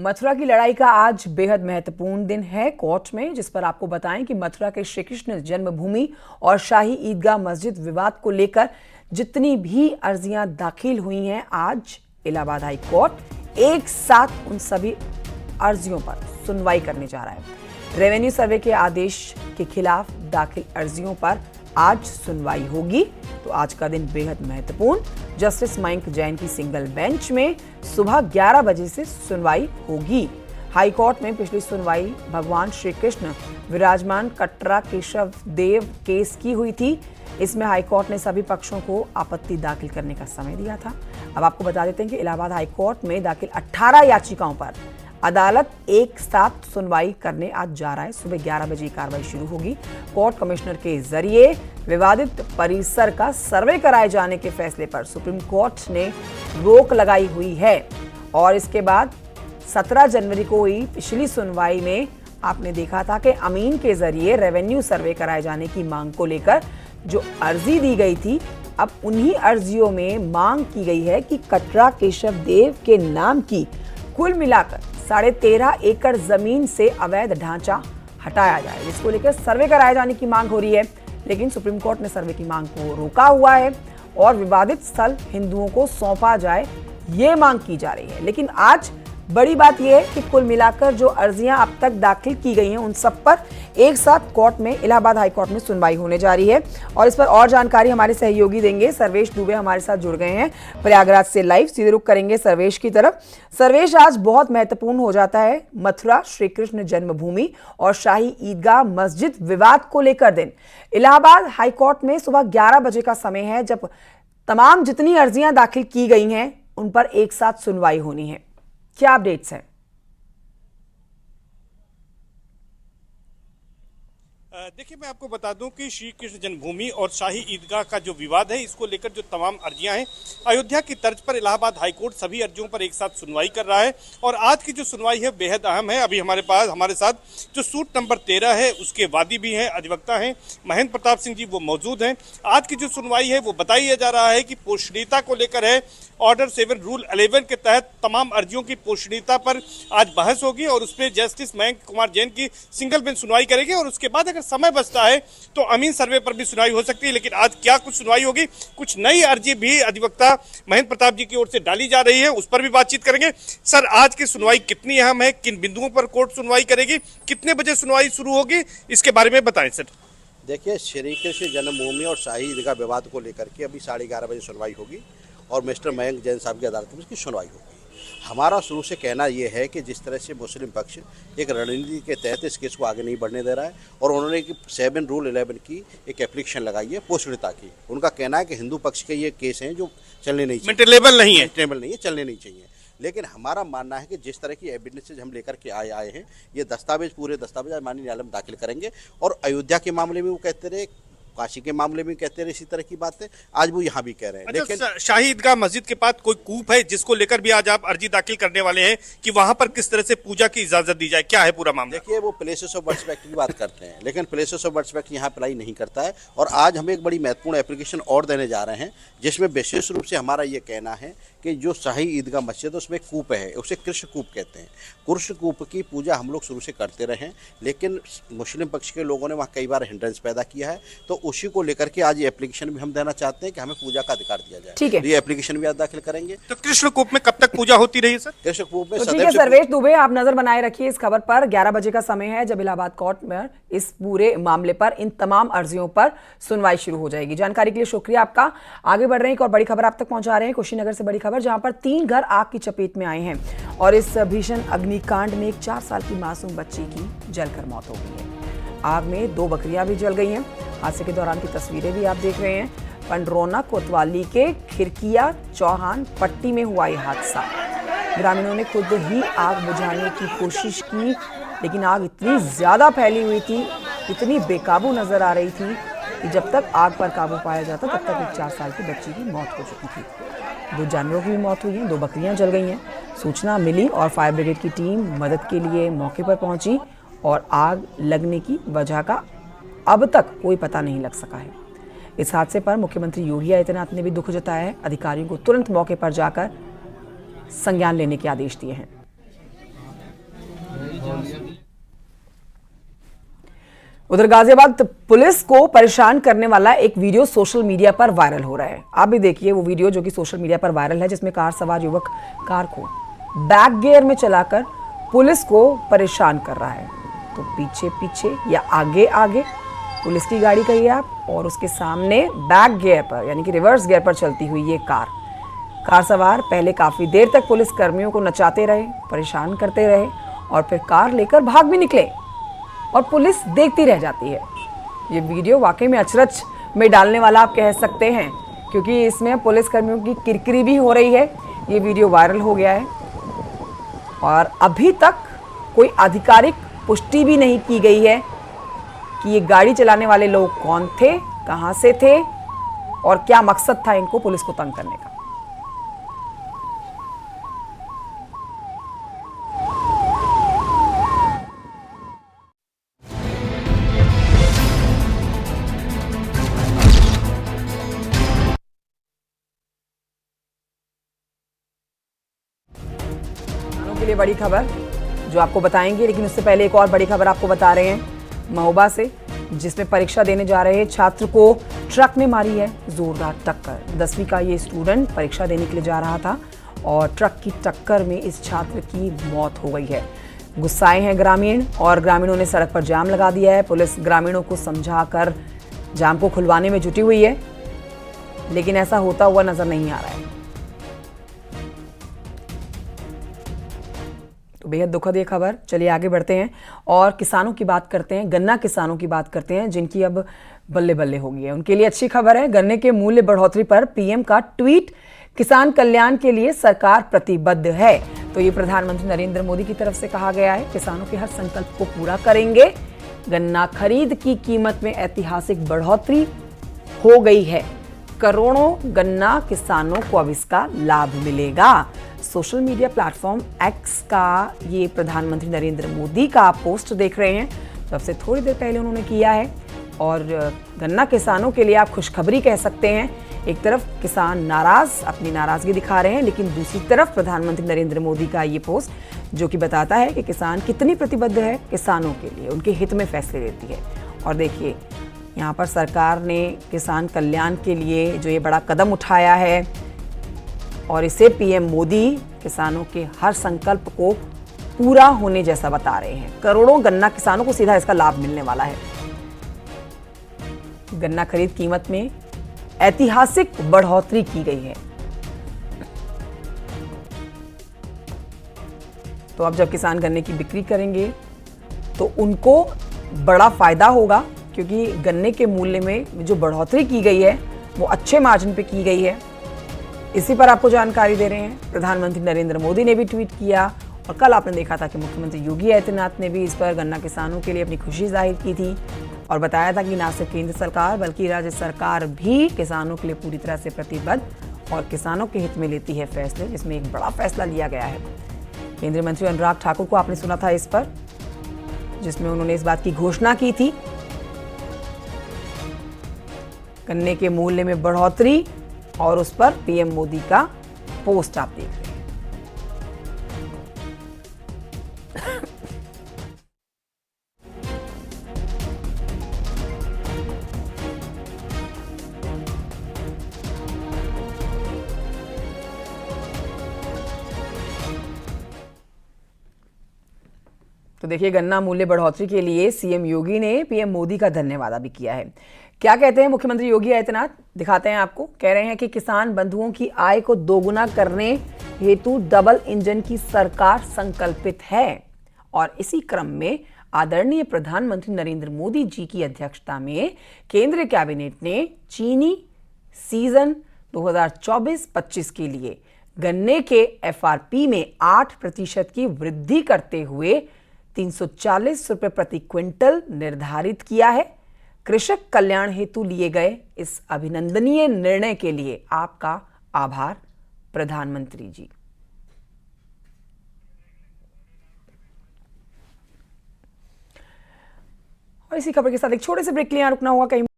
मथुरा की लड़ाई का आज बेहद महत्वपूर्ण दिन है कोर्ट में, जिस पर आपको बताएं कि मथुरा के श्री कृष्ण जन्मभूमि और शाही ईदगाह मस्जिद विवाद को लेकर जितनी भी अर्जियां दाखिल हुई हैं, आज इलाहाबाद हाई कोर्ट एक साथ उन सभी अर्जियों पर सुनवाई करने जा रहा है। रेवेन्यू सर्वे के आदेश के खिलाफ दाखिल अर्जियों पर आज सुनवाई होगी। तो आज का दिन बेहद महत्वपूर्ण। जस्टिस मयंक जैन की सिंगल बेंच में सुबह 11 बजे से सुनवाई होगी। हाई कोर्ट में पिछली सुनवाई भगवान श्री कृष्ण विराजमान कटरा केशव देव केस की हुई थी। इसमें हाई कोर्ट ने सभी पक्षों को आपत्ति दाखिल करने का समय दिया था। अब आपको बता देते हैं कि इलाहाबाद हाई कोर्ट में दाखिल 18 याचिकाओं पर अदालत एक साथ सुनवाई करने आज जा रहा है। सुबह 11 बजे कार्रवाई शुरू होगी। कोर्ट कमिश्नर के जरिए विवादित परिसर का सर्वे कराए जाने के फैसले पर सुप्रीम कोर्ट ने रोक लगाई हुई है। और इसके बाद 17 जनवरी को हुई पिछली सुनवाई में आपने देखा था कि अमीन के जरिए रेवेन्यू सर्वे कराए जाने की मांग को लेकर जो अर्जी दी गई थी, अब उन्हीं अर्जियों में मांग की गई है कि कटरा केशव देव के नाम की कुल मिलाकर 13.5 एकड़ जमीन से अवैध ढांचा हटाया जाए, जिसको लेकर सर्वे कराए जाने की मांग हो रही है। लेकिन सुप्रीम कोर्ट ने सर्वे की मांग को रोका हुआ है और विवादित स्थल हिंदुओं को सौंपा जाए, ये मांग की जा रही है। लेकिन आज बड़ी बात यह है कि कुल मिलाकर जो अर्जियां अब तक दाखिल की गई हैं, उन सब पर एक साथ कोर्ट में इलाहाबाद हाई कोर्ट में सुनवाई होने जा रही है। और इस पर और जानकारी हमारे सहयोगी देंगे। सर्वेश दुबे हमारे साथ जुड़ गए हैं प्रयागराज से लाइव। सीधे रुख करेंगे सर्वेश की तरफ। सर्वेश, आज बहुत महत्वपूर्ण हो जाता है मथुरा श्री कृष्ण जन्मभूमि और शाही ईदगाह मस्जिद विवाद को लेकर दिन। इलाहाबाद हाई कोर्ट में सुबह 11 बजे का समय है, जब तमाम जितनी अर्जियां दाखिल की गई हैं उन पर एक साथ सुनवाई होनी है। क्या अपडेट्स हैं? देखिए, मैं आपको बता दूं कि श्री कृष्ण जन्मभूमि और शाही ईदगाह का जो विवाद है, इसको लेकर जो तमाम अर्जियां हैं, अयोध्या की तर्ज पर इलाहाबाद हाईकोर्ट सभी अर्जियों पर एक साथ सुनवाई कर रहा है। और आज की जो सुनवाई है बेहद अहम है। अभी हमारे साथ जो सूट नंबर 13 है उसके वादी भी हैं, अधिवक्ता हैं महेंद्र प्रताप सिंह जी, वो मौजूद हैं। आज की जो सुनवाई है वो बताया जा रहा है कि पोषणीयता को लेकर है। ऑर्डर 7 रूल 11 के तहत तमाम अर्जियों की पोषणीयता पर आज बहस होगी और उस पर जस्टिस मयंक कुमार जैन की सिंगल बेंच सुनवाई करेगी। और उसके बाद अगर समय बचता है तो अमीन सर्वे पर भी सुनवाई हो सकती है। लेकिन आज क्या कुछ सुनवाई होगी, कुछ नई अर्जी भी अधिवक्ता महेंद्र प्रताप जी की ओर से डाली जा रही है, उस पर भी बातचीत करेंगे। सर, आज की सुनवाई कितनी अहम है, किन बिंदुओं पर कोर्ट सुनवाई करेगी, कितने बजे सुनवाई शुरू होगी, इसके बारे में बताएं सर। देखिए, श्री कृष्ण जन्मभूमि और शाही ईदगाह विवाद को लेकर के अभी 11:30 बजे सुनवाई होगी और मिस्टर मयंक जैन साहब की अदालत में इसकी सुनवाई होगी। हमारा शुरू से कहना यह है कि जिस तरह से मुस्लिम पक्ष एक रणनीति के तहत इस केस को आगे नहीं बढ़ने दे रहा है और उन्होंने 7 रूल 11 की एक एप्लीकेशन लगाई है पोषणीयता की। उनका कहना है कि हिंदू पक्ष के ये केस हैं जो चलने नहीं चाहिए, मेंटेनेबल नहीं है, चलने नहीं चाहिए। लेकिन हमारा मानना है कि जिस तरह की एविडेंसेज हम लेकर के आए हैं, ये पूरे दस्तावेज माननीय न्यायालय में दाखिल करेंगे। और अयोध्या के मामले में वो कहते रहे, काशी के मामले में कहते रहे इसी तरह की बातें, आज वो यहाँ भी कह रहे हैं। अच्छा, लेकिन शाही ईदगाह मस्जिद के पास कोई कूप है जिसको लेकर भी आज आप अर्जी दाखिल करने वाले हैं कि वहां पर किस तरह से पूजा की इजाजत दी जाए, क्या है पूरा मामला? देखिए, वो प्लेसेस ऑफ वर्शिप की बात करते हैं, लेकिन प्लेसेस ऑफ वर्शिप यहाँ अप्लाई नहीं करता है। और आज हम एक बड़ी महत्वपूर्ण एप्लीकेशन और देने जा रहे हैं, जिसमें विशेष रूप से हमारा ये कहना है कि जो शाही ईदगाह मस्जिद है उसमें कूप है, उसे कृष्ण कूप कहते हैं। कृष्ण कूप की पूजा हम लोग शुरू से करते रहे हैं, लेकिन मुस्लिम पक्ष के लोगों ने वहाँ कई बार हिंड्रेंस पैदा किया है। तो उसी को लेकर के आज ये एप्लीकेशन भी हम देना चाहते हैं कि हमें पूजा का अधिकार दिया जाए। ठीक है, तो ये एप्लीकेशन भी आज दाखिल करेंगे। तो कृष्ण कूप में कब तक पूजा होती रही सर? कृष्ण कूप में तो ठीक है सर्वेश दुबे, आप नजर बनाए रखिए इस खबर पर। 11 बजे का समय है जब इलाहाबाद कोर्ट में इस पूरे मामले पर इन तमाम अर्जियों पर सुनवाई शुरू हो जाएगी। जानकारी के लिए शुक्रिया आपका। आगे बढ़ रहे हैं, एक और बड़ी खबर आप तक पहुंचा रहे हैं। कुशीनगर से बड़ी खबर, जहां पर 3 घर आग की चपेट में आए हैं और इस भीषण अग्निकांड में एक 4 साल की मासूम बच्ची की जलकर मौत हो गई है। आग में 2 बकरियां भी जल गई हैं। हादसे के दौरान की तस्वीरें भी आप देख रहे हैं। पंडरौना कोतवाली के खिरकिया चौहान पट्टी में हुआ यह हादसा। ग्रामीणों ने खुद ही आग बुझाने की कोशिश की, लेकिन आग इतनी ज्यादा फैली हुई थी, इतनी बेकाबू नजर आ रही थी कि जब तक आग पर काबू पाया जाता तब तक एक 4 साल की बच्ची की मौत हो चुकी थी। 2 जानवरों की भी मौत हुई है, 2 बकरियां जल गई हैं। सूचना मिली और फायर ब्रिगेड की टीम मदद के लिए मौके पर पहुंची और आग लगने की वजह का अब तक कोई पता नहीं लग सका है। इस हादसे पर मुख्यमंत्री योगी आदित्यनाथ ने भी दुख जताया है। अधिकारियों को तुरंत मौके पर जाकर संज्ञान लेने के आदेश दिए हैं। उधर गाजियाबाद पुलिस को परेशान करने वाला एक वीडियो सोशल मीडिया पर वायरल हो रहा है। आप भी देखिए वो वीडियो जो कि सोशल मीडिया पर वायरल है, जिसमें कार सवार युवक कार को बैक गियर में चलाकर पुलिस को परेशान कर रहा है। तो पीछे पीछे या आगे आगे पुलिस की गाड़ी कहिए आप, और उसके सामने बैक गियर पर यानी कि रिवर्स गियर पर चलती हुई ये कार सवार पहले काफ़ी देर तक पुलिस कर्मियों को नचाते रहे, परेशान करते रहे और फिर कार लेकर भाग भी निकले और पुलिस देखती रह जाती है। ये वीडियो वाकई में अचरज में डालने वाला आप कह सकते हैं, क्योंकि इसमें पुलिस कर्मियों की किरकिरी भी हो रही है। ये वीडियो वायरल हो गया है और अभी तक कोई आधिकारिक पुष्टि भी नहीं की गई है कि ये गाड़ी चलाने वाले लोग कौन थे, कहां से थे और क्या मकसद था इनको पुलिस को तंग करने का। के लिए बड़ी खबर जो आपको बताएंगे, लेकिन उससे पहले एक और बड़ी खबर आपको बता रहे हैं महोबा से, जिसमें परीक्षा देने जा रहे छात्र को ट्रक ने मारी है जोरदार टक्कर। 10वीं का ये स्टूडेंट परीक्षा देने के लिए जा रहा था और ट्रक की टक्कर में इस छात्र की मौत हो गई है। गुस्साए हैं ग्रामीण और ग्रामीणों ने सड़क पर जाम लगा दिया है। पुलिस ग्रामीणों को समझाकर जाम को खुलवाने में जुटी हुई है, लेकिन ऐसा होता हुआ नजर नहीं आ रहा है। तो बेहद दुखद ये खबर। चलिए आगे बढ़ते हैं और किसानों की बात करते हैं, गन्ना किसानों की बात करते हैं, जिनकी अब बल्ले बल्ले हो गई है। उनके लिए अच्छी खबर है, गन्ने के मूल्य बढ़ोतरी पर पीएम का ट्वीट, किसान कल्याण के लिए सरकार प्रतिबद्ध है। तो ये प्रधानमंत्री नरेंद्र मोदी की तरफ से कहा गया है, किसानों के हर संकल्प को पूरा करेंगे। गन्ना खरीद की कीमत में ऐतिहासिक बढ़ोतरी हो गई है, करोड़ों गन्ना किसानों को अब इसका लाभ मिलेगा। सोशल मीडिया प्लेटफॉर्म एक्स का ये प्रधानमंत्री नरेंद्र मोदी का पोस्ट देख रहे हैं, तो अब से थोड़ी देर पहले उन्होंने किया है। और गन्ना किसानों के लिए आप खुशखबरी कह सकते हैं। एक तरफ किसान नाराज अपनी नाराजगी दिखा रहे हैं, लेकिन दूसरी तरफ प्रधानमंत्री नरेंद्र मोदी का ये पोस्ट जो कि बताता है कि किसान कितनी प्रतिबद्ध है किसानों के लिए, उनके हित में फैसले लेती है। और देखिए यहाँ पर सरकार ने किसान कल्याण के लिए जो ये बड़ा कदम उठाया है और इसे पीएम मोदी किसानों के हर संकल्प को पूरा होने जैसा बता रहे हैं। करोड़ों गन्ना किसानों को सीधा इसका लाभ मिलने वाला है। गन्ना खरीद कीमत में ऐतिहासिक बढ़ोतरी की गई है। तो अब जब किसान गन्ने की बिक्री करेंगे तो उनको बड़ा फायदा होगा, क्योंकि गन्ने के मूल्य में जो बढ़ोतरी की गई है वो अच्छे मार्जिन पे की गई है। इसी पर आपको जानकारी दे रहे हैं। प्रधानमंत्री नरेंद्र मोदी ने भी ट्वीट किया और कल आपने देखा था कि मुख्यमंत्री योगी आदित्यनाथ ने भी इस पर गन्ना किसानों के लिए अपनी खुशी जाहिर की थी और बताया था कि न सिर्फ केंद्र सरकार बल्कि राज्य सरकार भी किसानों के लिए पूरी तरह से प्रतिबद्ध और किसानों के हित में लेती है फैसले, जिसमें एक बड़ा फैसला लिया गया है। केंद्रीय मंत्री अनुराग ठाकुर को आपने सुना था इस पर, जिसमें उन्होंने इस बात की घोषणा की थी, गन्ने के मूल्य में बढ़ोतरी, और उस पर पीएम मोदी का पोस्ट आप देख रहे हैं। तो देखिए, गन्ना मूल्य बढ़ोतरी के लिए सीएम योगी ने पीएम मोदी का धन्यवाद भी किया है। क्या कहते हैं मुख्यमंत्री योगी आदित्यनाथ, दिखाते हैं आपको। कह रहे हैं कि किसान बंधुओं की आय को दोगुना करने हेतु डबल इंजन की सरकार संकल्पित है और इसी क्रम में आदरणीय प्रधानमंत्री नरेंद्र मोदी जी की अध्यक्षता में केंद्रीय कैबिनेट ने चीनी सीजन 2024-25 के लिए गन्ने के एफआरपी में 8% की वृद्धि करते हुए 340 रुपए प्रति क्विंटल निर्धारित किया है। कृषक कल्याण हेतु लिए गए इस अभिनंदनीय निर्णय के लिए आपका आभार प्रधानमंत्री जी। और इसी खबर के साथ एक छोटे से ब्रेक के लिए यहां रुकना होगा। कहीं